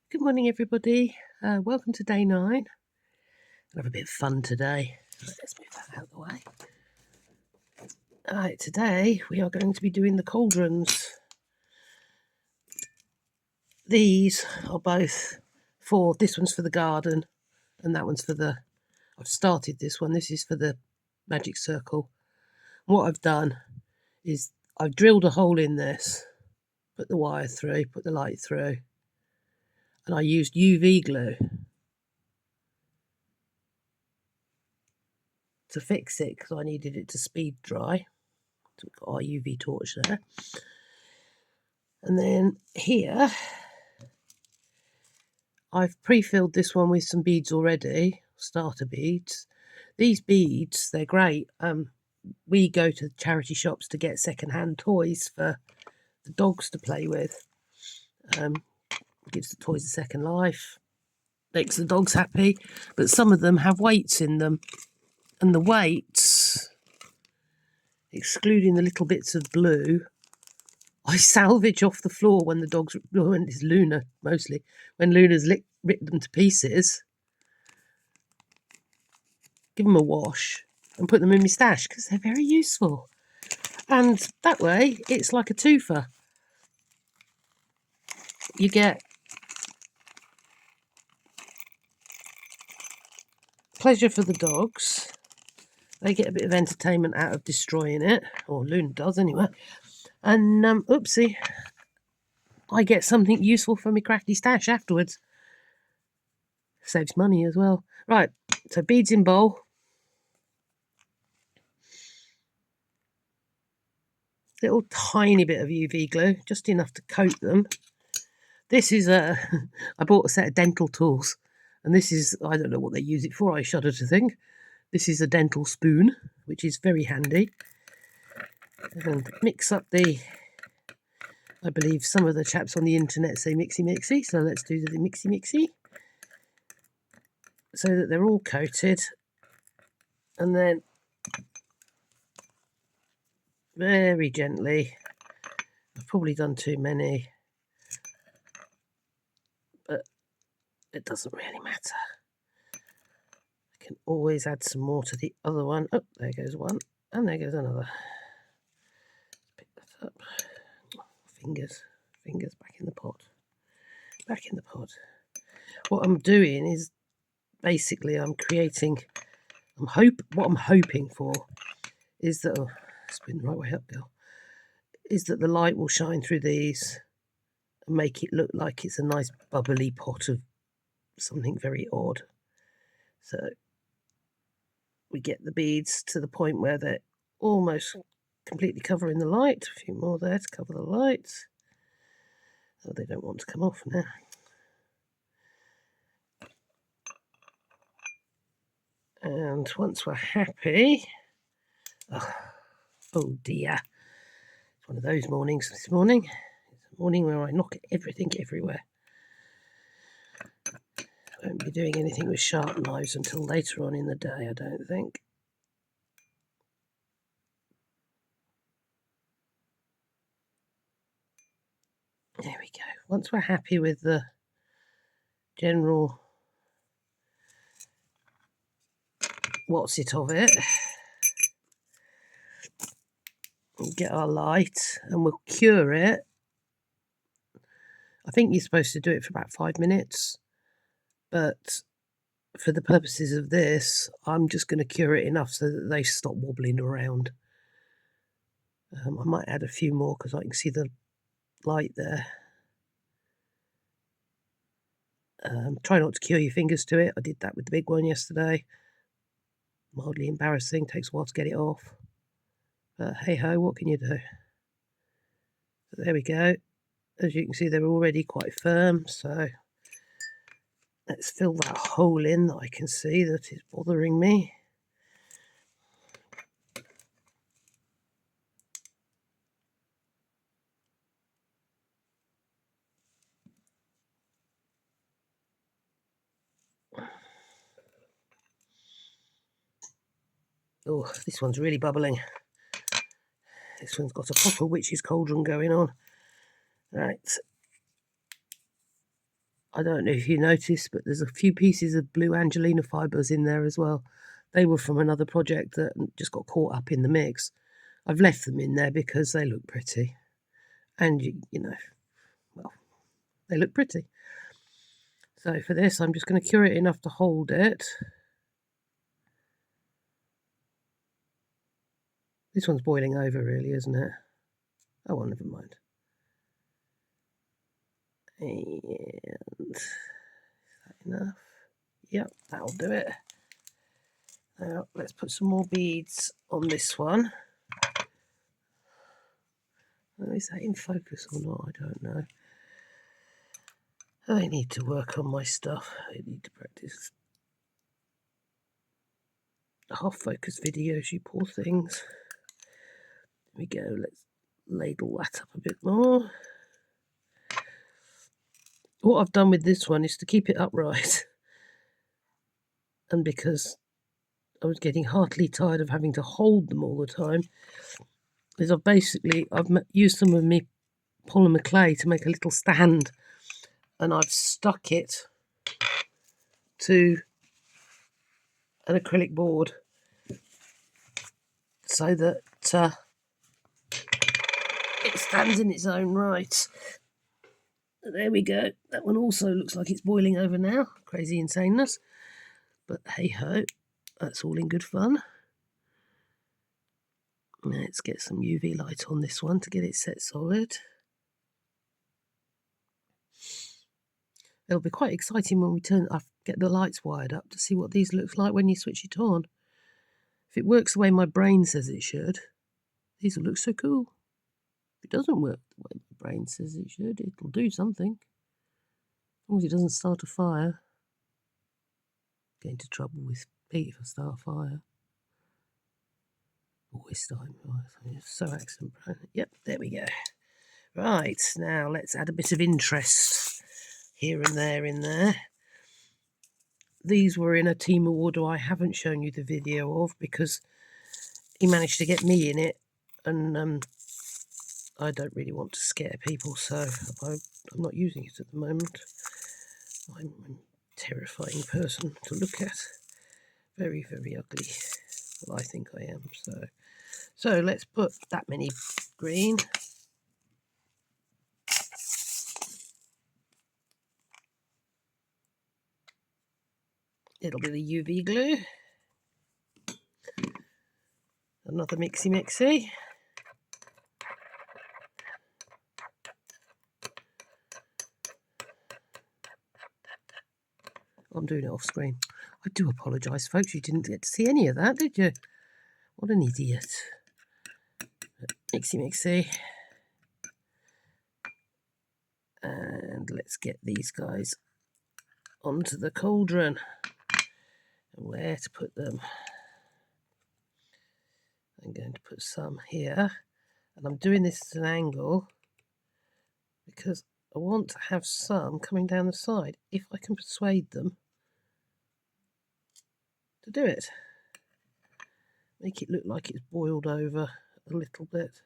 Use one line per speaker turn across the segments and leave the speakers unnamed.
Good morning, everybody. Welcome to day 9. I'll have a bit of fun today. Let's move that out of the way. Alright, today we are going to be doing the cauldrons. These are both this one's for the garden and that one's for I've started this one. This is for the magic circle. What I've done is I've drilled a hole in this, put the wire through, put the light through, and I used UV glue to fix it because I needed it to speed dry. So we've got our UV torch there. And then here, I've pre-filled this one with some beads already, starter beads. These beads, they're great. We go to charity shops to get second-hand toys for the dogs to play with. Gives the toys a second life, makes the dogs happy. But some of them have weights in them, and the weights, excluding the little bits of blue, I salvage off the floor when the dogs, when it's Luna mostly, when Luna's ripped them to pieces. Give them a wash and put them in my stash because they're very useful. And that way, it's like a twofer. You get pleasure for the dogs. They get a bit of entertainment out of destroying it, or Luna does anyway. And, oopsie, I get something useful for my crafty stash afterwards. Saves money as well. Right, so beads in bowl. Little tiny bit of UV glue, just enough to coat them. This is I bought a set of dental tools, and this is, I don't know what they use it for, I shudder to think. This is a dental spoon, which is very handy. And mix up I believe some of the chaps on the internet say mixy, so let's do the mixy, so that they're all coated. And then very gently, I've probably done too many, but it doesn't really matter. I can always add some more to the other one. Oh, there goes one, and there goes another. Pick that up. Fingers back in the pot. What I'm doing is basically I'm creating. What I'm hoping for is that spin the right way up, girl. Is that the light will shine through these and make it look like it's a nice bubbly pot of something very odd. So we get the beads to the point where they're almost completely covering the light. A few more there to cover the light. Oh, they don't want to come off now. And once we're happy, oh dear, it's one of those mornings this morning. It's a morning where I knock everything everywhere. I won't be doing anything with sharp knives until later on in the day, I don't think. There we go. Once we're happy with the general what's it of it, we'll get our light and we'll cure it. I think you're supposed to do it for about 5 minutes, but for the purposes of this, I'm just going to cure it enough so that they stop wobbling around. I might add a few more because I can see the light there. Try not to cure your fingers to it. I did that with the big one yesterday. Mildly embarrassing, takes a while to get it off. But hey ho, what can you do? So there we go. As you can see, they're already quite firm, so let's fill that hole in that I can see that is bothering me. Oh, this one's really bubbling. This one's got a proper witch's cauldron going on. Right. I don't know if you noticed, but there's a few pieces of blue Angelina fibres in there as well. They were from another project that just got caught up in the mix. I've left them in there because they look pretty. And, you know, well, they look pretty. So for this, I'm just going to cure it enough to hold it. This one's boiling over, really, isn't it? Oh, well, never mind. And is that enough? Yep, that'll do it. Now, let's put some more beads on this one. Is that in focus or not? I don't know. I need to work on my stuff. I need to practice half-focus videos, you poor things. There we go. Let's ladle that up a bit more. What I've done with this one is to keep it upright. And because I was getting heartily tired of having to hold them all the time, is I've used some of my polymer clay to make a little stand, and I've stuck it to an acrylic board so that it stands in its own right. There we go. That one also looks like it's boiling over now. Crazy insaneness. But hey ho, that's all in good fun. Let's get some UV light on this one to get it set solid. It'll be quite exciting when we get the lights wired up to see what these look like when you switch it on. If it works the way my brain says it should, these will look so cool. If it doesn't work the way my brain says it should, it'll do something. As long as it doesn't start a fire. Get into trouble with Pete if I start a fire. Always starting fires. So accent prone. Yep, there we go. Right, now let's add a bit of interest here and there in there. These were in a team order I haven't shown you the video of because he managed to get me in it, and I don't really want to scare people, so I'm not using it at the moment. I'm a terrifying person to look at. Very, very ugly. Well, I think I am. So let's put that many green. It'll be the UV glue. Another mixy. I'm doing it off screen. I do apologise, folks. You didn't get to see any of that, did you? What an idiot. Mixy. And let's get these guys onto the cauldron. And where to put them? I'm going to put some here. And I'm doing this at an angle because I want to have some coming down the side, if I can persuade them to do it. Make it look like it's boiled over a little bit.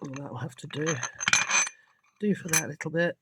And that'll have to do for that little bit.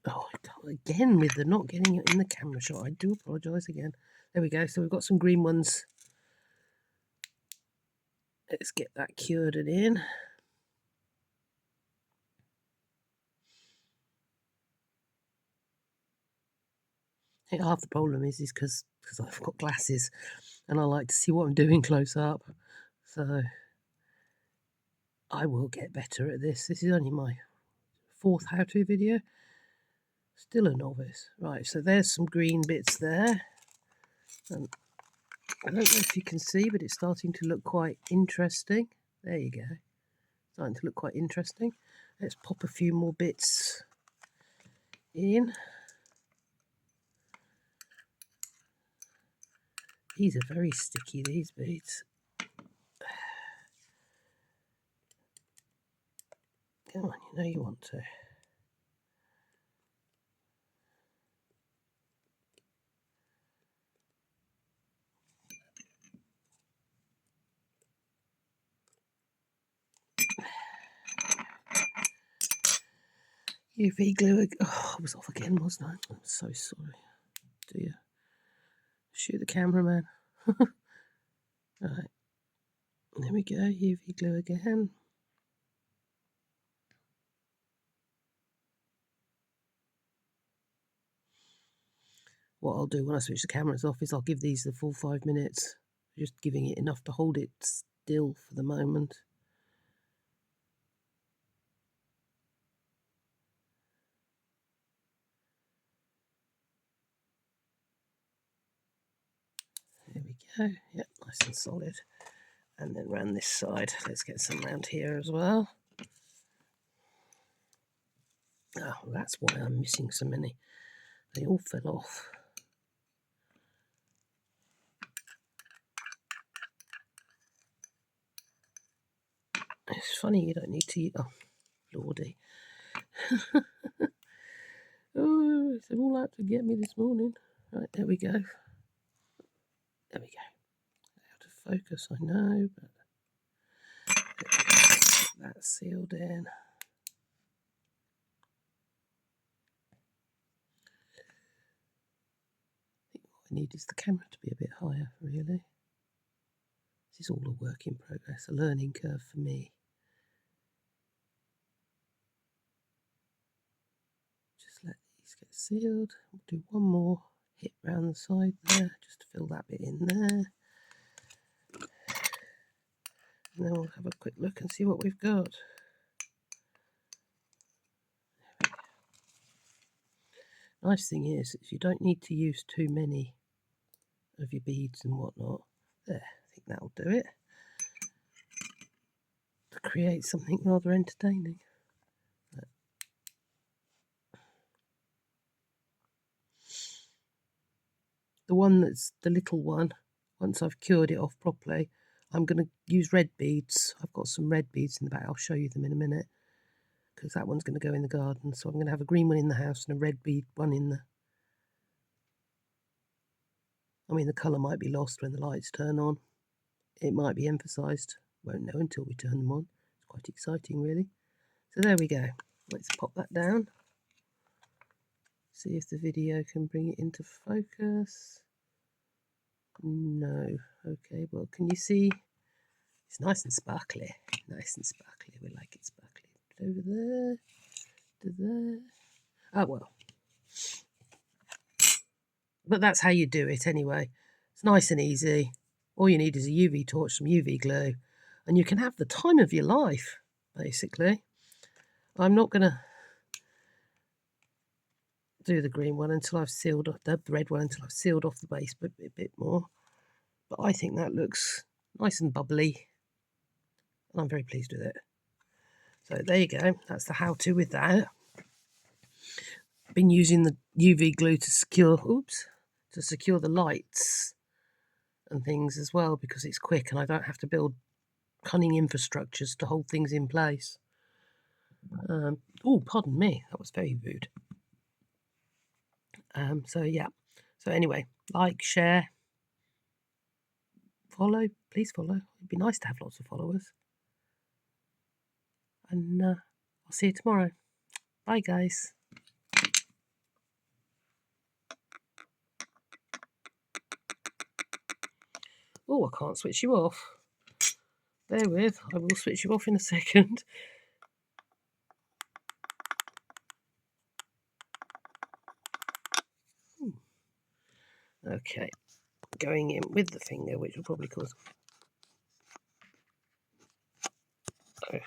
Oh, again with the not getting it in the camera shot. I do apologise again. There we go. So we've got some green ones. Let's get that cured and in. I think half the problem is because I've got glasses and I like to see what I'm doing close up. So I will get better at this. This is only my 4th how-to video. Still a novice. Right, so there's some green bits there. And I don't know if you can see, but it's starting to look quite interesting. There you go. Starting to look quite interesting. Let's pop a few more bits in. These are very sticky, these beads. Come on, you know you want to. UV glue. Oh, I was off again, wasn't I? I'm so sorry. Do you shoot the cameraman? Right, there we go. UV glue again. What I'll do when I switch the cameras off is I'll give these the full 5 minutes, just giving it enough to hold it still for the moment. There we go. Yep, nice and solid. And then round this side. Let's get some round here as well. Oh, that's why I'm missing so many. They all fell off. It's funny you don't need to eat. Oh, lordy. Oh, they're all out to get me this morning. Right, there we go. There we go. Out of focus, I know, but that's sealed in. I think what I need is the camera to be a bit higher, really. This is all a work in progress, a learning curve for me. Just let these get sealed. We'll do one more hit round the side there, just to fill that bit in there. And then we'll have a quick look and see what we've got. Nice thing is you don't need to use too many of your beads and whatnot. There, I think that'll do it. To create something rather entertaining. The one that's the little one, once I've cured it off properly, I'm going to use red beads. I've got some red beads in the back. I'll show you them in a minute, because that one's going to go in the garden. So I'm going to have a green one in the house and a red bead one in the... I mean, the colour might be lost when the lights turn on. It might be emphasised. Won't know until we turn them on. It's quite exciting, really. So there we go. Let's pop that down. See if the video can bring it into focus. No. Okay, well, can you see? It's nice and sparkly. Nice and sparkly. We like it sparkly. Over there. To there. Oh, well. But that's how you do it anyway. It's nice and easy. All you need is a UV torch, some UV glue, and you can have the time of your life, basically. I'm not going to do the green one until I've sealed off the red one until I've sealed off the base a bit more. But I think that looks nice and bubbly, and I'm very pleased with it. So there you go. That's the how-to with that. I've been using the UV glue to secure the lights and things as well, because it's quick and I don't have to build cunning infrastructures to hold things in place. Oh, pardon me, that was very rude. So yeah. So anyway, like, share, follow. Please follow. It'd be nice to have lots of followers. And I'll see you tomorrow. Bye, guys. Oh, I can't switch you off. Bear with. I will switch you off in a second. Okay. Going in with the finger, which will probably cause... Oh.